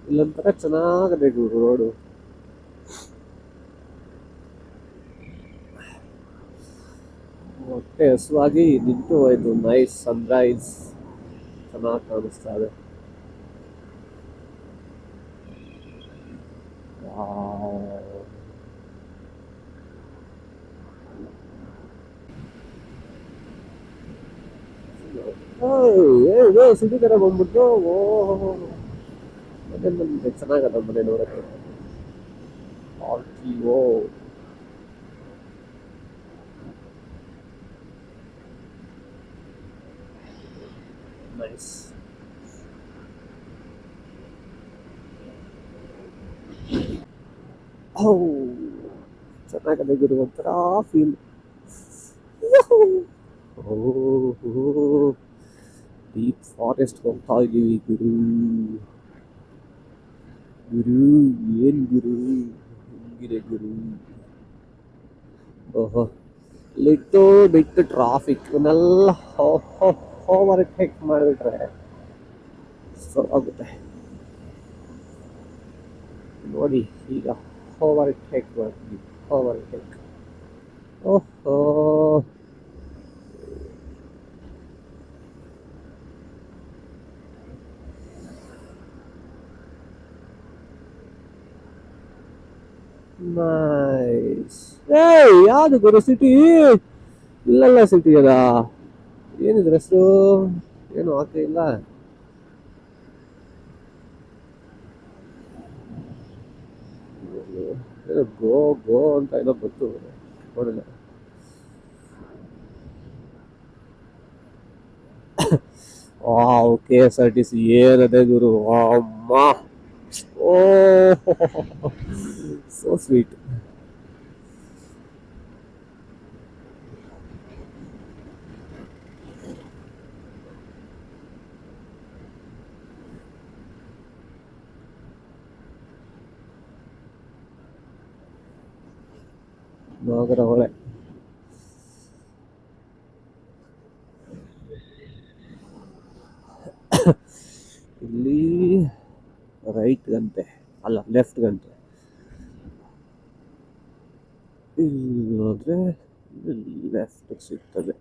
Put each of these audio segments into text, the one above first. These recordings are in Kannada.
ಇಲ್ಲೊಂಥರ ಚೆನ್ನಾಗದೆ ರೋಡು. ಹೊಟ್ಟೆ ಹಸುವಾಗಿ ನಿಂತು ಹೋಯ್ತು. ನೈಸ್ ಸನ್ರೈಸ್ ಚೆನ್ನಾಗಿ ಕಾಣಿಸ್ತಾ ಇದೆ. ಸಿಟಿ ತರ ಬಂದ್ಬಿಟ್ಟು ಓಹೋ. ಮತ್ತೆ ನಮ್ಗೆ ಚೆನ್ನಾಗದ ಮನೆ ನೋಡಕ್ಕೆ. RTO nice. ಓ ಚೆನ್ನಾಗದೆ ಗುರು, ಒಂಥರ ಫೀಲ್. ಓಹೋ, ಡೀಪ್ ಫಾರೆಸ್ಟ್ ಹೋಗ್ತಾ ಇದೀವಿ ಗುರು. ಗುರು ಏನ್ ಗುರು ಹಿಂಗಿದೆ ಗುರು. ಓಹೋ, ಲಿಟ್ಟು ಬಿಟ್ಟು ಟ್ರಾಫಿಕ್ ಇವನ್ನೆಲ್ಲ ಓವರ್ಟೇಕ್ ಮಾಡಿಬಿಟ್ರೆ ಸೊ ಆಗುತ್ತೆ ನೋಡಿ. ಈಗ ಓವರ್ಟೇಕ್ ಮಾಡ್ತೀವಿ. ಓವರ್ಟೇಕ್. ಓಹೋ, ನೈಸ್. ಏಯ್ ಯಾವುದು ಗುರು ಸಿಟಿ? ಇಲ್ಲಲ್ಲ ಸಿಟಿ ಅದ. ಏನಿದ್ರ ಹೆಸರು? ಏನು ಆಗ್ತಾ ಇಲ್ಲ. ಏನೋ ಗೋ ಗೋ ಅಂತ ಏನೋ ಗೊತ್ತು ನೋಡಿಲ್ಲ. ವಾವ್, KSRTC ಏನದೆ ಗುರು, ಅಮ್ಮ. ಓ ಸೊ ಸ್ವೀಟ್. ನಾಗರಹೊಳೆ. ಇಲ್ಲಿ ರೈಟ್ ಗಂಟೆ ಅಲ್ಲ ಲೆಫ್ಟ್ ಗಂಟೆ. ಇಲ್ಲಿ ಹೋದ್ರೆ ಲೆಫ್ಟ್ ಸಿಗ್ತದೆ.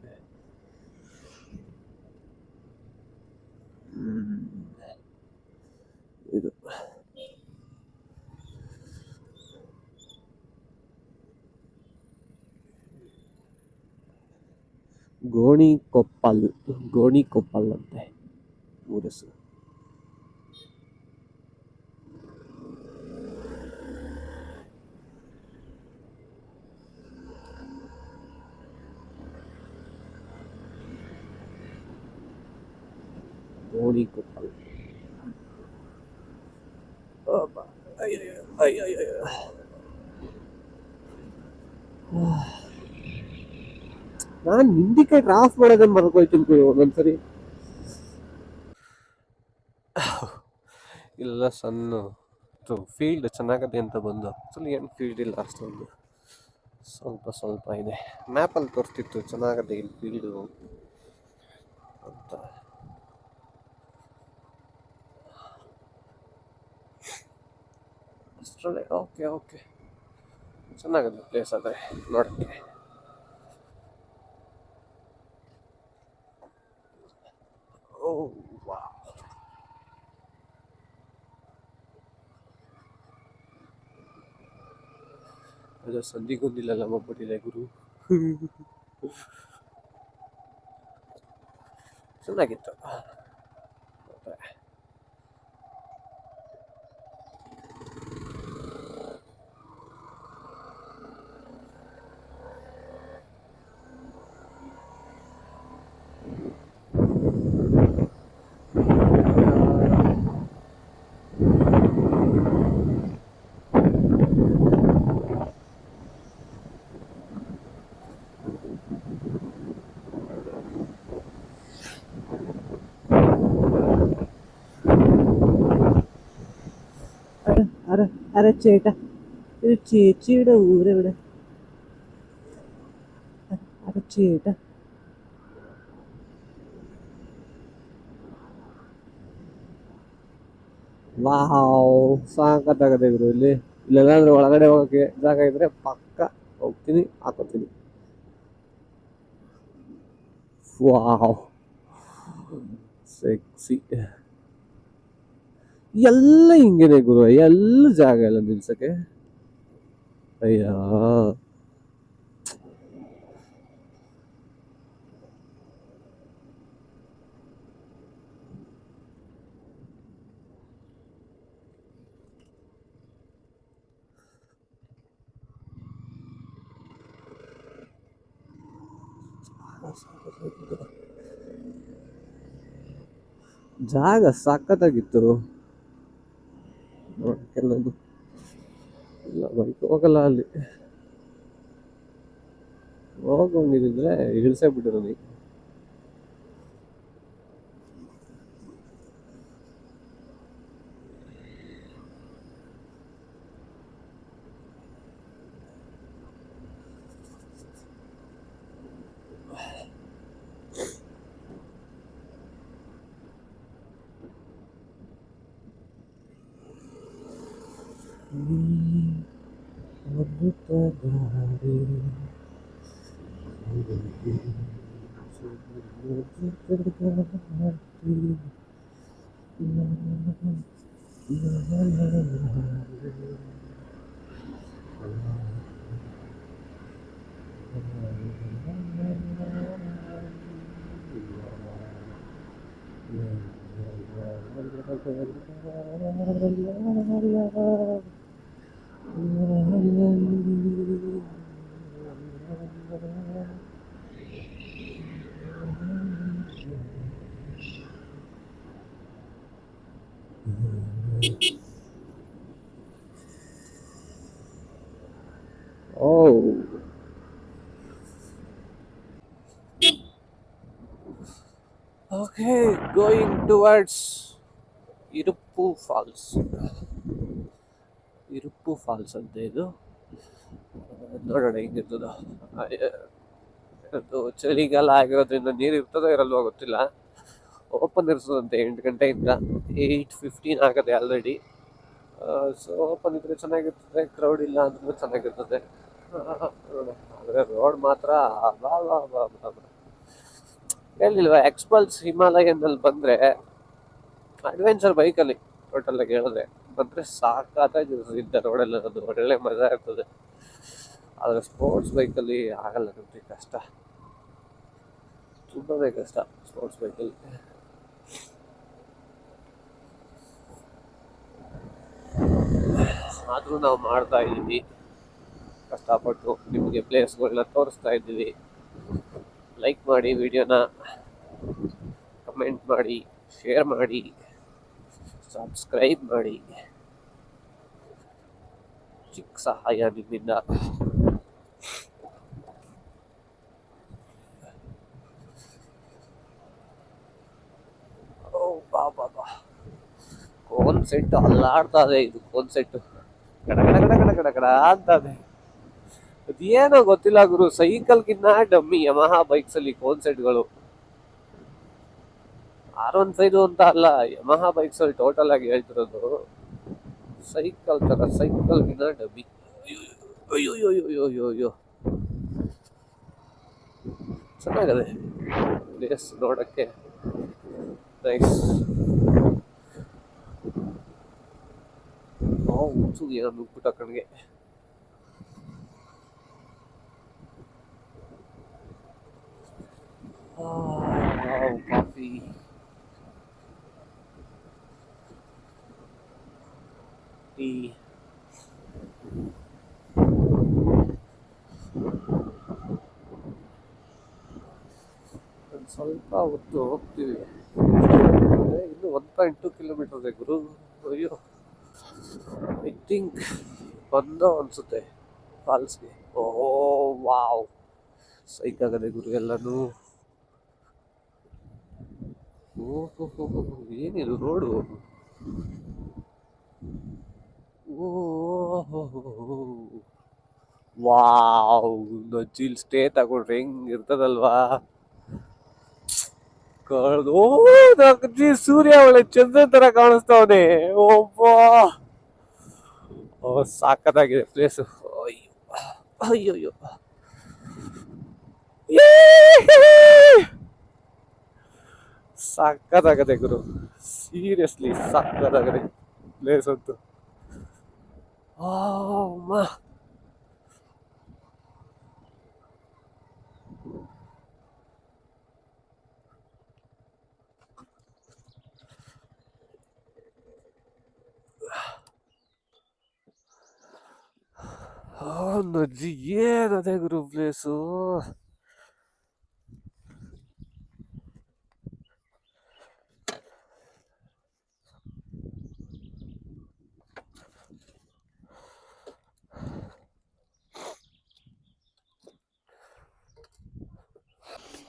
ಇದು ಗೋಣಿಕೊಪ್ಪಲ್. ಗೋಣಿಕೊಪ್ಪಲ್ ಅಂತೆ ಊರ ಹೆಸರು. ಗೋಣಿಕೊಪ್ಪಲ್. ನಾನು ಇಂಡಿಕೇಟರ್ ಆಫ್ ಮಾಡೋದನ್ನ ಮರ್ಕೋಯ್ತೀನಿ ಒಂದೊಂದ್ಸರಿ. ಇಲ್ಲ ಸಣ್ಣ ಫೀಲ್ಡ್ ಚೆನ್ನಾಗದೆ ಅಂತ ಬಂದು ಆಕ್ಚುಲಿ ಏನು ಫೀಲ್ಡ್ ಇಲ್ಲ ಅಷ್ಟೊಂದು, ಸ್ವಲ್ಪ ಸ್ವಲ್ಪ ಇದೆ. ಮ್ಯಾಪಲ್ಲಿ ತೋರಿಸ್ತಿತ್ತು ಚೆನ್ನಾಗದೆ ಇಲ್ಲಿ ಫೀಲ್ಡು ಅಂತ. ಅಷ್ಟರಲ್ಲೇ ಓಕೆ ಓಕೆ ಚೆನ್ನಾಗದೆ ಪ್ಲೇಸ್ ಆದರೆ ನೋಡೋಕ್ಕೆ. ಓ ವಾ, ಅದು ಸಂಧಿಗೊಂದಿಲ್ಲ ಹೋಗ್ಬಿಟ್ಟಿದೆ ಗುರು. ಚೆನ್ನಾಗಿತ್ತು. അര ചേട്ടാ ഒരു ചേച്ചിയുടെ ഊരെവിടെ? അര ചേട്ടാ ವಾವ್, ಸಾಕತ್ತಾಗದೆ ಗುರು. ಇಲ್ಲೆಲ್ಲಾಂದ್ರೆ ಒಳಗಡೆ ಹೋಗಕ್ಕೆ ಜಾಗ ಇದ್ರೆ ಪಕ್ಕ ಹೋಗ್ತೀನಿ, ಹಾಕೋತೀನಿ. Wow, sexy. ಎಲ್ಲ ಹಿಂಗೇನೆ ಗುರು, ಎಲ್ಲ ಜಾಗ ಎಲ್ಲ ನಿಲ್ಸಕ್ಕೆ. ಅಯ್ಯ, ಜಾಗ ಸಖತ್ತಾಗಿತ್ತು ನೋಡಕ್ಕೆಲ್ಲದು. ಇಲ್ಲ ಬೈಕ್ ಹೋಗಲ್ಲ ಅಲ್ಲಿ, ಹೋಗೋಂಗಿದ್ರೆ ಇಳಿಸೇ ಬಿಟ್ಟು ನನಗೆ. Oh, okay, going towards Irupu Falls. Irupu Falls ಅಂತ ಇದು. ನೋಡೋಣ ಹೆಂಗಿರ್ತದ. ಅದು ಚಳಿಗಾಲ ಆಗಿರೋದ್ರಿಂದ ನೀರು ಇರ್ತದೋ ಇರಲ್ವೋ ಗೊತ್ತಿಲ್ಲ. ಓಪನ್ ಇರ್ತದಂತೆ 8 ಗಂಟೆಯಿಂದ. 8:15 ಆಗದೆ ಆಲ್ರೆಡಿ. ಸೊ ಓಪನ್ ಇದ್ರೆ ಚೆನ್ನಾಗಿರ್ತದೆ, ಕ್ರೌಡ್ ಇಲ್ಲ ಅಂದ್ರೂ ಚೆನ್ನಾಗಿರ್ತದೆ. ನೋಡೋಣ. ಆದರೆ ರೋಡ್ ಮಾತ್ರ ಬಾ ಬಾ ಬಾ ಬಾ ಬಾ. ಹೇಳಿಲ್ವಾ, ಎಕ್ಸ್ಪಲ್ಸ್ ಹಿಮಾಲಯನ್ನಲ್ಲಿ ಬಂದರೆ ಅಡ್ವೆಂಚರ್ ಬೈಕಲ್ಲಿ ಟೋಟಲ್ ಆಗಿ ಹೇಳಿದ್ರೆ ಬಂದರೆ ಸಾಕಾಗಿರ್ತದೆ. ರೋಡಲ್ಲಿ ಅದು ಒಳ್ಳೆ ಮಜಾ ಇರ್ತದೆ. ಆದರೆ ಸ್ಪೋರ್ಟ್ಸ್ ಬೈಕಲ್ಲಿ ಆಗಲ್ಲ ನಮಗೆ, ಕಷ್ಟ, ತುಂಬಾ ಕಷ್ಟ ಸ್ಪೋರ್ಟ್ಸ್ ಬೈಕಲ್ಲಿ. ಆದರೂ ನಾವು ಮಾಡ್ತಾ ಇದ್ದೀವಿ ಕಷ್ಟಪಟ್ಟು, ನಿಮಗೆ ಪ್ಲೇಸ್ಗಳನ್ನ ತೋರಿಸ್ತಾ ಇದ್ದೀವಿ. ಲೈಕ್ ಮಾಡಿ ವಿಡಿಯೋನ, ಕಮೆಂಟ್ ಮಾಡಿ, ಶೇರ್ ಮಾಡಿ, ಸಬ್ಸ್ಕ್ರೈಬ್ ಮಾಡಿ. ಚಿಕ್ಕ ಸಹಾಯ ನಿಮ್ಮಿಂದ. ಓ ಬಾ ಬಾ ಬಾ, ಕೋನ್ ಸೆಟ್ ಅಲ್ಲಾಡ್ತಾ ಇದೆ. ಇದು ಕೋನ್ ಸೆಟ್ ಕಡ ಕಡ ಕಡ ಕಡ ಕಡ ಕಡ ಅಂತದೆ. ಅದೇನೋ ಗೊತ್ತಿಲ್ಲ ಗುರು, ಸೈಕಲ್ಗಿನ್ನ ಡಮ್ಮಿ ಯಮಹಾ ಬೈಕ್ಸ್ ಅಲ್ಲಿ ಕೋನ್ ಸೆಟ್ಗಳು. R15 ಅಂತ ಅಲ್ಲ, ಯಮಹಾ ಬೈಕ್ಸ್ ಅಲ್ಲಿ ಟೋಟಲ್ ಆಗಿ ಹೇಳ್ತಿರೋದು. ಸೈಕಲ್ ತರ, ಸೈಕಲ್ಗಿನ್ನ ಡಮ್ಮಿ. ಅಯ್ಯೋ ಅಯ್ಯೋ ಅಯ್ಯೋ ಅಯ್ಯೋ ಅಯ್ಯೋ, ಚೆನ್ನಾಗದೆ ಪ್ಲೇಸ್ ನೋಡಕ್ಕೆ, ನೈಸ್. ಹುಚ್ಚು ಏನೋ ನುಗ್ಬಿಟ್ಟ ಕಣ್ಗೆ. Coffee, tea. ಸ್ವಲ್ಪ ಹೊತ್ತು ಹೋಗ್ತೀವಿ, ಇನ್ನು 1.2 ಕಿಲೋಮೀಟರ್ ಇದೆ ಗುರು. ಅಯ್ಯೋ, ಐ ಥಿಂಕ್ ಬಂದೋ ಅನ್ಸುತ್ತೆ ಫಾಲ್ಸ್ಗೆ. ಓಹೋ ವಾವ್, ಸೈಕಾಗದೆ ಗುರು ಎಲ್ಲನೂ. ಓಹೋ, ಏನಿದು ರೋಡು. ಓಹೋ ವಾವ್, ನಜ್ಜಿಲ್ ಸ್ಟೇ ತಗೊಂಡ್ರೆ ಹೆಂಗ್ ಇರ್ತದಲ್ವಾ. ಓ ನಗ್ಜಿ ಸೂರ್ಯ ಒಳ್ಳೆ ಚಂದ್ರ ತರ ಕಾಣಿಸ್ತಾವನೆ. ಒಬ್ಬ ಓ ಸಾಕತ್ತಾಗಿದೆ ಪ್ಲೇಸು. ಅಯ್ಯೋ ಅಯ್ಯೋ ಸಾಕತ್ತಾಗದೆ ಗುರು, ಸೀರಿಯಸ್ಲಿ ಸಾಕತ್ತಾಗದೆ ಪ್ಲೇಸ್ ಅಂತೂ. ಅಮ್ಮ ನಜ್ಜಿ ಏನದೆ ಗುರು place.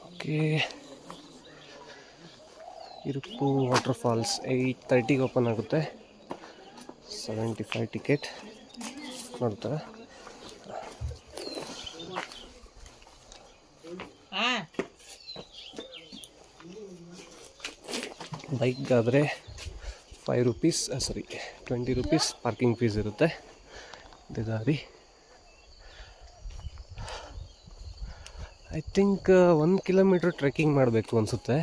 Okay, Iruppu water falls 8:30ಗೆ ಓಪನ್ ಆಗುತ್ತೆ. 75 ಟಿಕೆಟ್ ನೋಡ್ತಾರೆ. ಬೈಕ್ಗಾದರೆ 5 ರೂಪೀಸ್ 20 ರೂಪೀಸ್ ಪಾರ್ಕಿಂಗ್ ಫೀಸ್ ಇರುತ್ತೆ. ಇದು ದಾರಿ. ಐ ಥಿಂಕ್ 1 ಕಿಲೋಮೀಟ್ರ್ ಟ್ರೆಕ್ಕಿಂಗ್ ಮಾಡಬೇಕು ಅನಿಸುತ್ತೆ.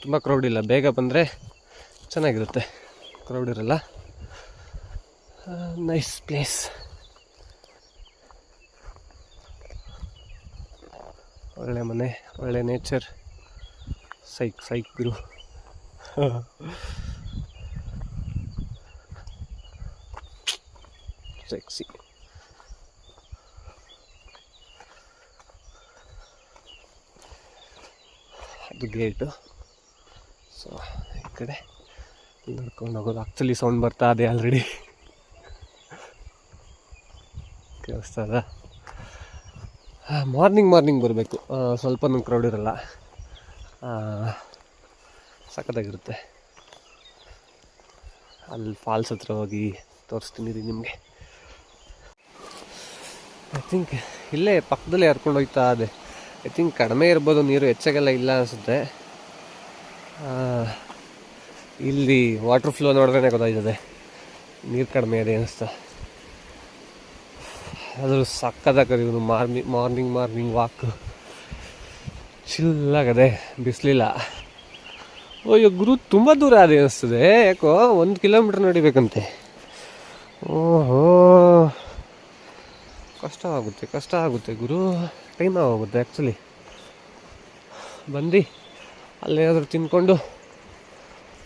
ತುಂಬ ಕ್ರೌಡ್ ಇಲ್ಲ, ಬೇಗ ಬಂದರೆ ಚೆನ್ನಾಗಿರುತ್ತೆ, ಕ್ರೌಡ್ ಇರಲ್ಲ. Nice place. ಒಳ್ಳೆ ಮನೆ, ಒಳ್ಳೆ ನೇಚರ್. ಸೈಕ್ ಗುರು. ಸೆಕ್ಸಿ. ಅದು ಗೇಟು. ಸೊ ಈ ಕಡೆ ನಡ್ಕೊಂಡು ಹೋಗೋದು. ಆ್ಯಕ್ಚುಲಿ ಸೌಂಡ್ ಬರ್ತಾ ಇದೆ ಆಲ್ರೆಡಿ, ಕೇಳಿಸ್ತದ. ಮಾರ್ನಿಂಗ್ ಬರಬೇಕು, ಸ್ವಲ್ಪನೂ ಕ್ರೌಡ್ ಇರಲ್ಲ, ಸಖತ್ತಾಗಿರುತ್ತೆ. ಅಲ್ಲಿ ಫಾಲ್ಸ್ ಹತ್ರ ಹೋಗಿ ತೋರಿಸ್ತೀನಿ ನಿಮಗೆ. ಐ ಥಿಂಕ್ ಇಲ್ಲೇ ಪಕ್ಕದಲ್ಲೇ ಹರ್ಕೊಂಡು ಹೋಗ್ತಾ ಇದೆ. ಐ ಥಿಂಕ್ ಕಡಿಮೆ ಇರ್ಬೋದು ನೀರು, ಹೆಚ್ಚಾಗೆಲ್ಲ ಇಲ್ಲ ಅನಿಸುತ್ತೆ. ಇಲ್ಲಿ ವಾಟರ್ ಫ್ಲೋ ನೋಡಿದ್ರೆ ಗೊತ್ತಾಯ್ತದೆ ನೀರು ಕಡಿಮೆ ಇದೆ ಅನಿಸ್ತಾ. ಅದು ಸಕ್ಕತ್ತಾಗದೆ ಇವನು ಮಾರ್ನಿಂಗ್ ವಾಕ್. ಚಿಲ್ಲಾಗದೆ, ಬಿಸಿಲಿಲ್ಲ. ಅಯ್ಯೋ ಗುರು, ತುಂಬ ದೂರ ಅದೇ ಅನಿಸ್ತದೆ ಯಾಕೋ. 1 ಕಿಲೋಮೀಟ್ರ್ ನಡಿಬೇಕಂತೆ. ಓಹೋ, ಕಷ್ಟ ಆಗುತ್ತೆ ಗುರು, ಟೈಮ್ ಆಗೋಗುತ್ತೆ ಆ್ಯಕ್ಚುಲಿ. ಬಂದು ಅಲ್ಲೇನಾದರೂ ತಿನ್ಕೊಂಡು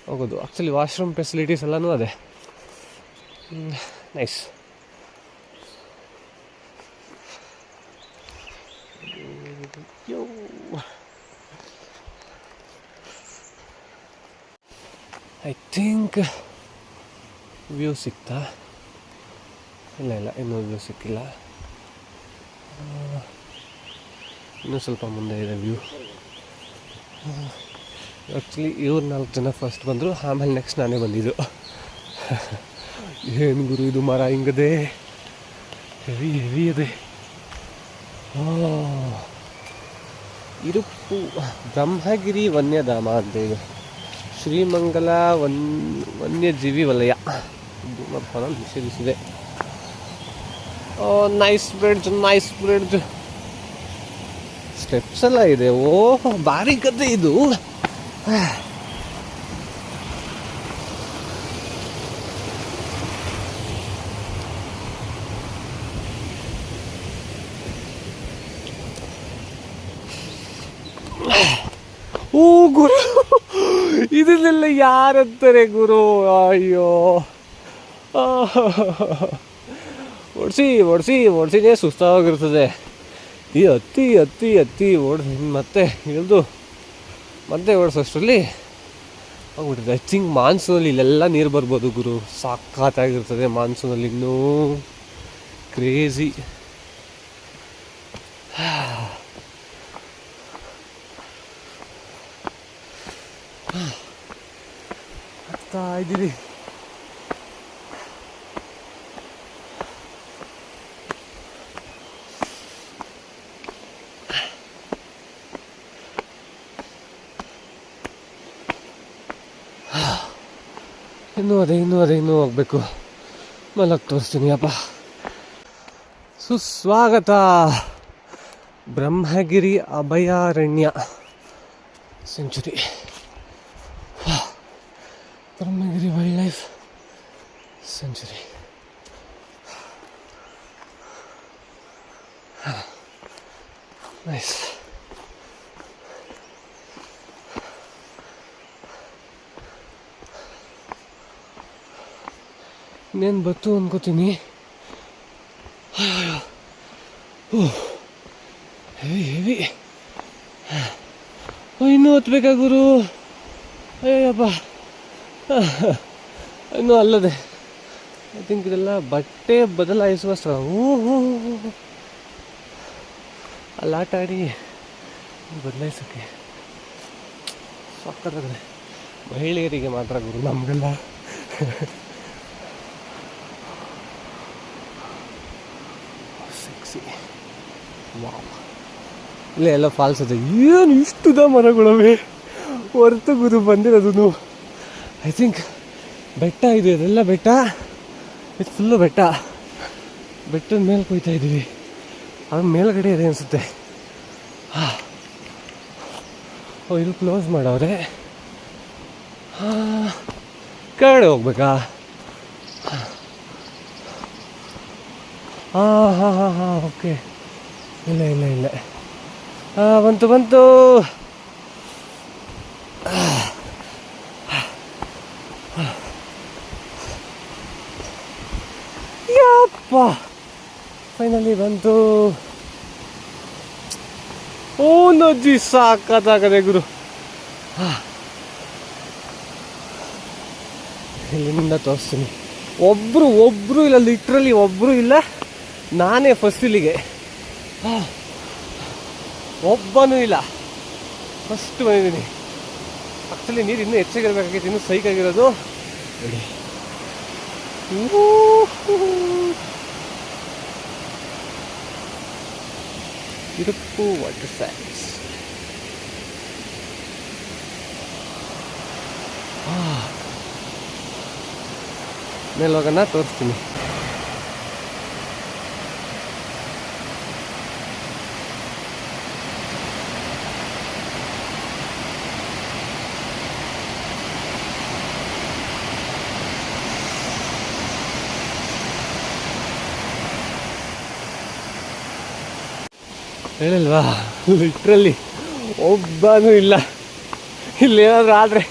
ಹೋಗೋದು. ಆ್ಯಕ್ಚುಲಿ ವಾಶ್ರೂಮ್ ಫೆಸಿಲಿಟೀಸ್ ಎಲ್ಲನೂ ಅದೇ. ನೈಸ್. ಐ ಥಿಂಕ್ ವ್ಯೂ ಸಿಕ್ತಾ? ಇಲ್ಲ ಇನ್ನೂ ವ್ಯೂ ಸಿಕ್ಕಿಲ್ಲ. ಇನ್ನೂ ಸ್ವಲ್ಪ ಮುಂದೆ ಇದೆ ವ್ಯೂ. ಆ್ಯಕ್ಚುಲಿ ಇವ್ರು 4 ಜನ ಫಸ್ಟ್ ಬಂದರು, ಆಮೇಲೆ ನೆಕ್ಸ್ಟ್ ನಾನೇ ಬಂದಿದ್ದು. ಏನು ಗುರು ಇದು ಮರ ಹಿಂಗದೆ, ಹೆವಿ ಇದೆ. ಇರುಪ್ಪು ಬ್ರಹ್ಮಗಿರಿ ವನ್ಯಧಾಮ ಅಂತ ಇದೆ. ಶ್ರೀಮಂಗಲ ವನ್ಯಜೀವಿ ವಲಯ ನಿಷೇಧಿಸಿದೆ. Nice bridge. ಸ್ಟೆಪ್ಸ್ ಎಲ್ಲ ಇದೆ. ಓಹ್, ಭಾರಿ ಕತೆ ಇದು. ಓ ಗುರು, ಇದನ್ನೆಲ್ಲ ಯಾರಂತಾರೆ ಗುರು? ಅಯ್ಯೋ, ಓಡಿಸಿನೇ ಸುಸ್ತಾಗಿರ್ತದೆ. ಈ ಹತ್ತಿ ಓಡಿಸಿ ಮತ್ತೆ ಇಳಿದು ಮತ್ತೆ ಓಡಿಸೋಷ್ಟರಲ್ಲಿ ಹೋಗ್ಬಿಟ್ಟಿದೆ. ಐ ಥಿಂಕ್ ಮಾನ್ಸೂನಲ್ಲಿ ಇಲ್ಲೆಲ್ಲ ನೀರು ಬರ್ಬೋದು ಗುರು, ಸಾಕಾಗಿರ್ತದೆ ಮಾನ್ಸೂನಲ್ಲಿ, ಇನ್ನೂ ಕ್ರೇಜಿ. ಆಗ್ತಾ ಇದ್ದೀವಿ. ಇನ್ನೂ ಹೋಗ್ಬೇಕು. ಮಲಗಿ ತೋರಿಸ್ತೀನಿ ಅಪ್ಪ. ಸುಸ್ವಾಗತ ಬ್ರಹ್ಮಗಿರಿ ಅಭಯಾರಣ್ಯ century. Brahmagiri wild life century. Nice. ಇನ್ನೇನು ಬತ್ತು ಅನ್ಕೋತೀನಿ. ಹೆವಿ ಇನ್ನೂ ಹೊತ್ಬೇಕಾ ಗುರು? ಅಯ್ಯಪ್ಪ, ಇನ್ನೂ ಅಲ್ಲದೆ ಐ ಥಿಂಕ್ ಇದೆಲ್ಲ ಬಟ್ಟೆ ಬದಲಾಯಿಸುವ ಸ್ಥಳ. ಅಲ್ಲಿ ಆಟ ಆಡಿ ಬದಲಾಯಿಸೋಕ್ಕೆ ಸಕ್ಕತ್ತಾಗಿದೆ. ಮಹಿಳೆಯರಿಗೆ ಮಾತ್ರ ಗುರು, ನಮಗೆಲ್ಲ ಸೆಕ್ಸಿ. ವಾವ್, ಇಲ್ಲೇ ಎಲ್ಲ ಫಾಲ್ಸ್ ಇದೆ. ಏನು ಇಷ್ಟುದ ಮರಗಳವೆ ಹೊರತು ಗುರು ಬಂದಿರೋದು. ಐ ಥಿಂಕ್ ಬೆಟ್ಟ ಇದು, ಇದೆಲ್ಲ ಬೆಟ್ಟ. ಇದು ಫುಲ್ಲು ಬೆಟ್ಟ. ಬೆಟ್ಟದ ಮೇಲೆ ಕೊಯ್ತಾ ಇದ್ದೀವಿ. ಅದು ಮೇಲ್ಗಡೆ ಇದೆ ಅನಿಸುತ್ತೆ. ಇದು ಕ್ಲೋಸ್ ಮಾಡವ್ರೆ. ಕೆಳಗಡೆ ಹೋಗ್ಬೇಕಾ? ಹಾಂ ಓಕೆ. ಇಲ್ಲ ಬಂತು. ಯಪ್ಪ, ಫೈನಲಿ ಬಂತು. ಓ ನಜ್ಜಿ, ಸಾಕತ್ತಾಗದೆ ಗುರು. ಇಲ್ಲಿಂದ ತೋರಿಸ್ತೀನಿ. ಒಬ್ಬರು ಇಲ್ಲ, ಲಿಟ್ರಲಿ ಒಬ್ಬರು ಇಲ್ಲ. ನಾನೇ ಫಸ್ಟ್ ಇಲ್ಲಿಗೆ, ಒಬ್ಬನೂ ಇಲ್ಲ. ಫಸ್ಟ್ ಬಂದಿದ್ದೀನಿ. ಆ್ಯಕ್ಚುಲಿ ನೀರು ಇನ್ನೂ ಹೆಚ್ಚಾಗಿರ್ಬೇಕಾಗಿತ್ತು, ಇನ್ನೂ ಸೈಕಾಗಿರೋದು. ನೋಡಿ, ಇರುಪ್ಪು ವಾಟರ್ ಫಾಲ್ಸ್. ಮೇಲೆ ಹೋಗೋಣ, ತೋರಿಸ್ತೀನಿ. ಹೇಳಿಲ್ವಾ, ಲಿಟ್ರಲಿ ಒಬ್ಬನೂ ಇಲ್ಲ. ಇಲ್ಲೇನಾದ್ರೂ ಆದರೆ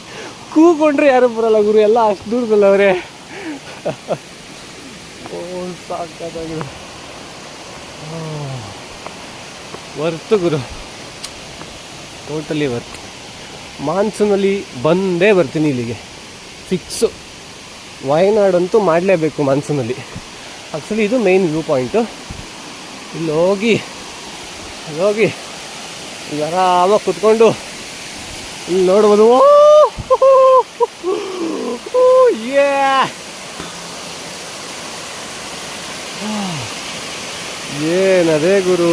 ಕೂಕೊಂಡ್ರೆ ಯಾರು ಬರಲ್ಲ ಗುರು, ಎಲ್ಲ ಅಷ್ಟು ದೂರದಲ್ಲವ್ರೆ. ಸಾಕಾಗಿದೆ. ವರ್ತು ಗುರು, ಟೋಟಲಿ ವರ್ತು. ಮಾನ್ಸೂನಲ್ಲಿ ಬಂದೇ ಬರ್ತೀನಿ ಇಲ್ಲಿಗೆ, ಫಿಕ್ಸು. ವಯನಾಡಂತೂ ಮಾಡಲೇಬೇಕು ಮಾನ್ಸೂನಲ್ಲಿ. ಆ್ಯಕ್ಚುಲಿ ಇದು ಮೇನ್ ವ್ಯೂ ಪಾಯಿಂಟು. ಇಲ್ಲಿ ಹೋಗಿ ಈಗ ಆರಾಮಾಗಿ ಕುತ್ಕೊಂಡು ಇಲ್ಲಿ ನೋಡ್ಬೋದು. ಏನದೇ ಗುರು,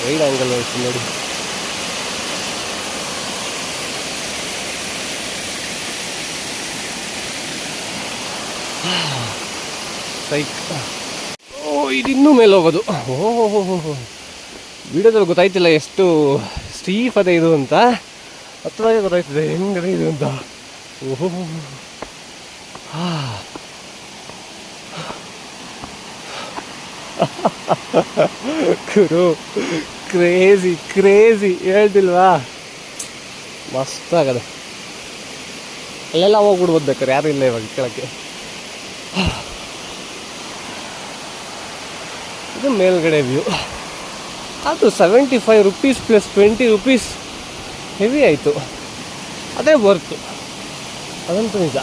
ವೈಡ್ ಆ್ಯಂಗಲ್ ನೋಡ್ತೀನಿ ನೋಡಿ. ಸೈಕ್. ಇದಿನ್ನೂ ಮೇಲೆ ಹೋಗೋದು. ವಿಡಿಯೋದಲ್ಲಿ ಗೊತ್ತಾಯ್ತಿಲ್ಲ ಎಷ್ಟು ಸ್ಟೀಫ್ ಅದೇ ಇದು ಅಂತ. ಹತ್ತದಾಗೆ ಗೊತ್ತಾಯ್ತದೆ ಹೆಂಗದೆ ಇದು ಅಂತ. ಗುರು, ಕ್ರೇಜಿ ಹೇಳ್ತಿಲ್ವಾ, ಮಸ್ತ್ ಆಗದೆ. ಅಲ್ಲೆಲ್ಲ ಹೋಗ್ಬಿಡ್ಬೋದು ಬೇಕಾರೆ, ಯಾರು ಇಲ್ಲ ಇವಾಗ ಕೆಳಕ್ಕೆ. ಇದು ಮೇಲ್ಗಡೆ ವ್ಯೂ. ಅದು 75 ರೂಪೀಸ್ ಪ್ಲಸ್ 20 ರೂಪೀಸ್ ಹೆವಿ ಆಯಿತು. ಅದೇ ವರ್ತು, ಅದಂತೂ ನಿಜ.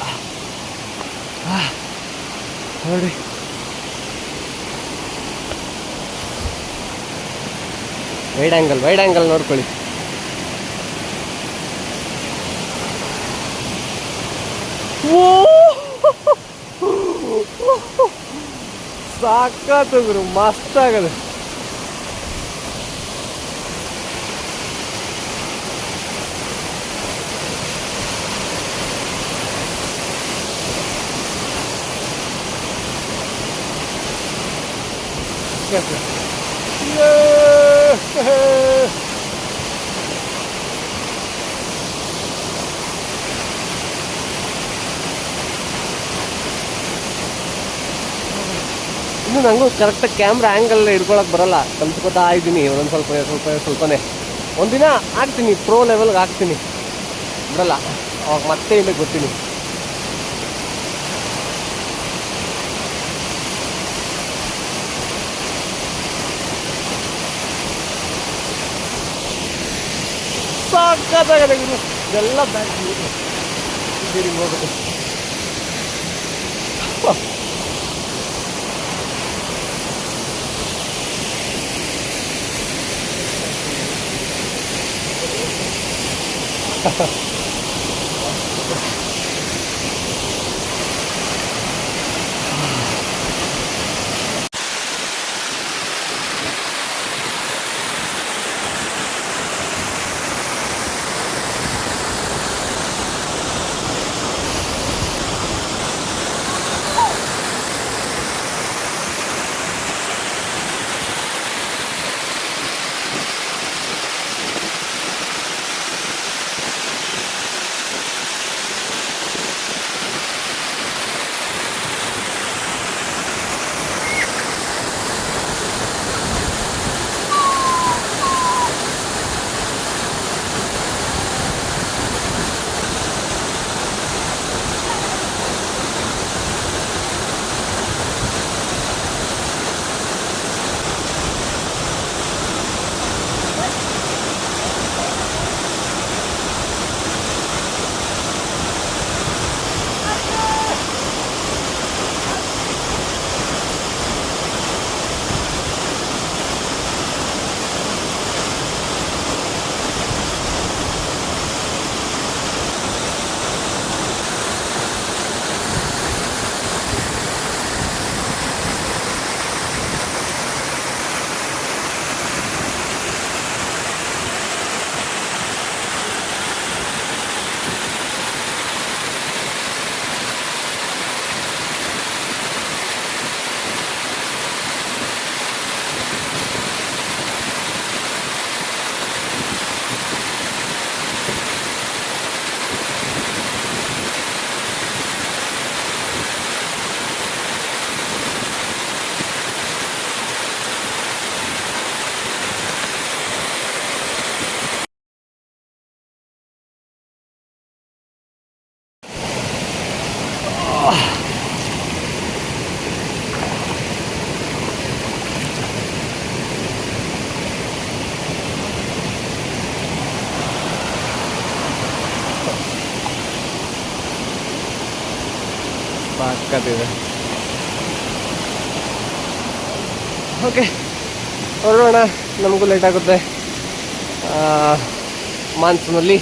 ನೋಡಿ, ವೈಡ್ ಆ್ಯಂಗಲ್ ನೋಡ್ಕೊಳ್ಳಿ. ಓ ಸಾಕಾತು ಗುರು, ಮಸ್ತ್ ಆಗದು. ಇನ್ನು ನನಗೂ ಕರೆಕ್ಟಾಗಿ ಕ್ಯಾಮ್ರಾ ಆ್ಯಂಗಲ್ ಹಿಡ್ಕೊಳಕ್ಕೆ ಬರಲ್ಲ, ಕಲ್ತ್ಕೊತಾ ಇದ್ದೀನಿ ಒಂದೊಂದು ಸ್ವಲ್ಪನೇ. ಒಂದಿನ ಆಗ್ತೀನಿ, ಪ್ರೋ ಲೆವೆಲ್ಗೆ ಆಗ್ತೀನಿ, ಬರಲ್ಲ ಅವಾಗ ಮತ್ತೆ ಇಲ್ಲಿಗೆ ಬರ್ತೀನಿ. ಸಾಕಾಗದೆ ಗುರು, ಇದೆಲ್ಲ ಬ್ಯಾಕ್ ನೀರಿಗೆ ಹೋಗುತ್ತೆ. ಸಾಕಾಗ್ತಿದೆ. ಓಕೆ, ಹೊರಡೋಣ, ನಮಗೂ ಲೇಟ್ ಆಗುತ್ತೆ. ಮಾನ್ಸೂನಲ್ಲಿ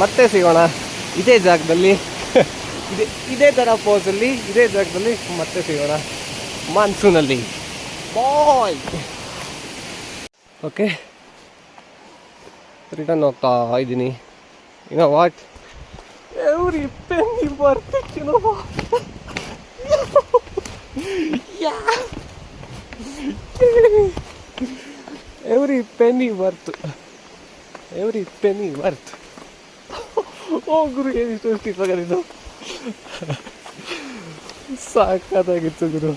ಮತ್ತೆ ಸಿಗೋಣ ಇದೇ ಜಾಗದಲ್ಲಿ, ಇದೇ ಥರ ಪೋಸಲ್ಲಿ, ಇದೇ ಜಾಗದಲ್ಲಿ ಮತ್ತೆ ಸಿಗೋಣ ಮಾನ್ಸೂನಲ್ಲಿ. ಬಾಯ್. ಓಕೆ, ರಿಟರ್ನ್ ಹೋಗ್ತಾ ಇದ್ದೀನಿ. What, every penny worth it, every penny worth, every penny worth. ಓ ಗುರು, ಏನಿಷ್ಟು ಇಷ್ಟಪಟ್ಟಿದ್ದು, ಸಾಕಾಗಿತ್ತು ಗುರು.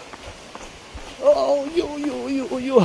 ಓ ಯೋ ಯೋ ಯೋ ಯೋ.